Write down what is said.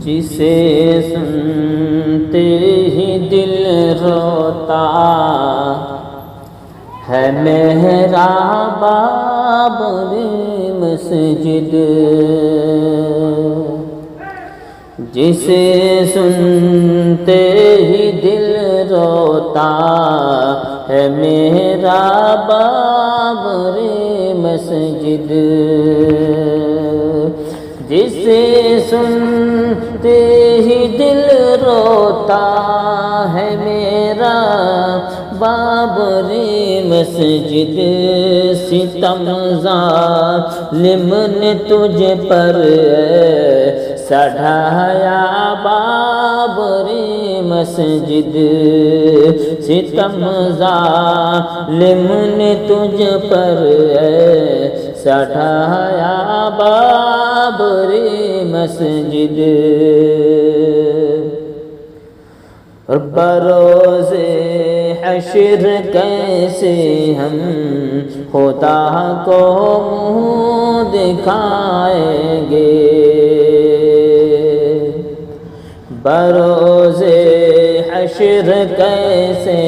جسے سنتے ہی دل روتا ہے محراب بابری مسجد، جسے سنتے ہی دل روتا ہے محراب بابری مسجد، جسے سنتے ہی دل روتا ہے میرا بابری مسجد، ستم ظالم نے تجھ پر سڑھایا بابری مسجد، ستم ظالم نے تجھ پر سڑھایا بابری مسجد، بروز حشر کیسے ہم خدا کو منہ دکھائیں گے، بروز حشر کیسے